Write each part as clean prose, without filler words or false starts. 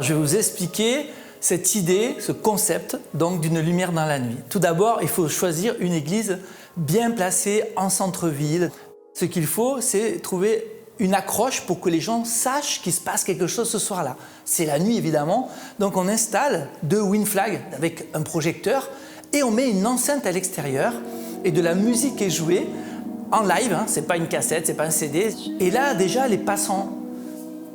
Je vais vous expliquer cette idée, ce concept donc d'une lumière dans la nuit. Tout d'abord, il faut choisir une église bien placée en centre-ville. Ce qu'il faut, c'est trouver une accroche pour que les gens sachent qu'il se passe quelque chose ce soir-là. C'est la nuit évidemment, donc on installe 2 win-flags avec un projecteur et on met une enceinte à l'extérieur et de la musique est jouée en live, hein, c'est pas une cassette, c'est pas un CD. Et là déjà les passants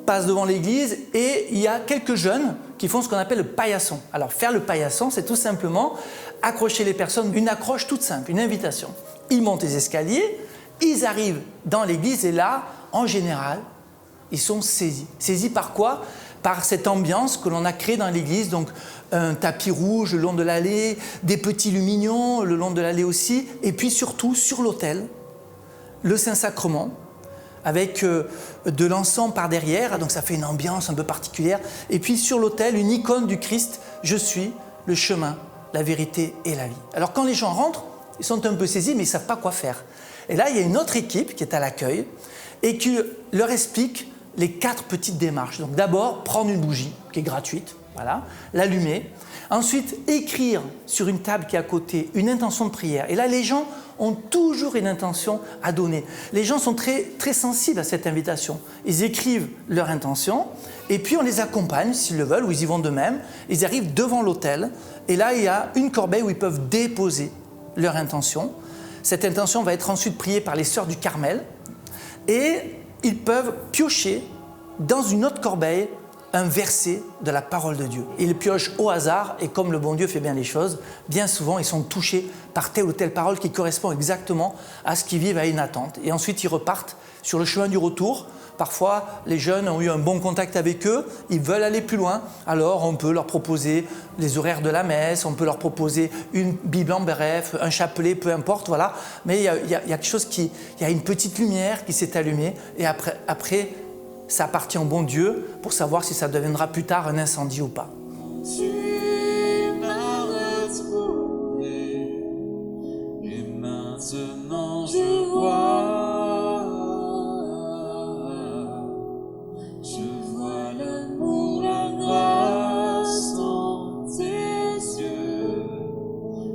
passent devant l'église et il y a quelques jeunes qui font ce qu'on appelle le paillasson. Alors faire le paillasson, c'est tout simplement accrocher les personnes, une accroche toute simple, une invitation. Ils montent les escaliers, ils arrivent dans l'église et là, en général, ils sont saisis. Saisis par quoi? Par cette ambiance que l'on a créée dans l'église, donc un tapis rouge le long de l'allée, des petits lumignons le long de l'allée aussi, et puis surtout sur l'autel, le Saint-Sacrement, avec de l'encens par derrière, donc ça fait une ambiance un peu particulière. Et puis sur l'autel, une icône du Christ, je suis le chemin, la vérité et la vie. Alors quand les gens rentrent, ils sont un peu saisis, mais ils ne savent pas quoi faire. Et là, il y a une autre équipe qui est à l'accueil et qui leur explique les 4 petites démarches. Donc d'abord, prendre une bougie qui est gratuite, voilà, l'allumer. Ensuite, écrire sur une table qui est à côté une intention de prière. Et là, les gens ont toujours une intention à donner. Les gens sont très, très sensibles à cette invitation. Ils écrivent leur intention et puis on les accompagne s'ils le veulent ou ils y vont d'eux-mêmes. Ils arrivent devant l'autel et là, il y a une corbeille où ils peuvent déposer leur intention. Cette intention va être ensuite priée par les sœurs du Carmel et ils peuvent piocher dans une autre corbeille un verset de la parole de Dieu. Ils le piochent au hasard et comme le bon Dieu fait bien les choses, bien souvent ils sont touchés par telle ou telle parole qui correspond exactement à ce qu'ils vivent à une attente. Et ensuite ils repartent sur le chemin du retour. Parfois les jeunes ont eu un bon contact avec eux, ils veulent aller plus loin. Alors on peut leur proposer les horaires de la messe, on peut leur proposer une Bible en bref, un chapelet, peu importe, voilà. Mais il y a quelque chose il y a une petite lumière qui s'est allumée et après ça appartient au bon Dieu pour savoir si ça deviendra plus tard un incendie ou pas. Tu m'as retrouvé et maintenant je vois l'amour, la grâce en tes yeux,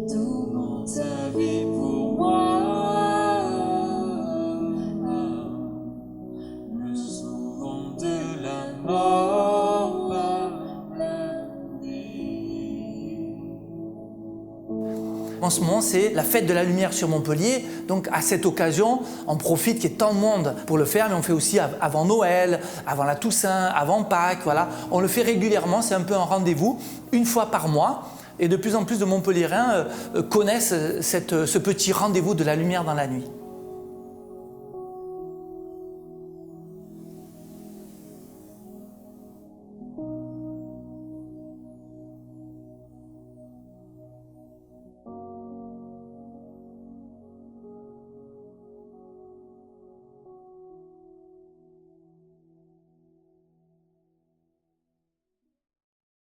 donnant ta vie pour moi. En ce moment, c'est la fête de la lumière sur Montpellier. Donc, à cette occasion, on profite qu'il y ait tant de monde pour le faire, mais on fait aussi avant Noël, avant la Toussaint, avant Pâques, voilà. On le fait régulièrement, c'est un peu un rendez-vous, une fois par mois. Et de plus en plus de Montpelliérains connaissent ce petit rendez-vous de la lumière dans la nuit.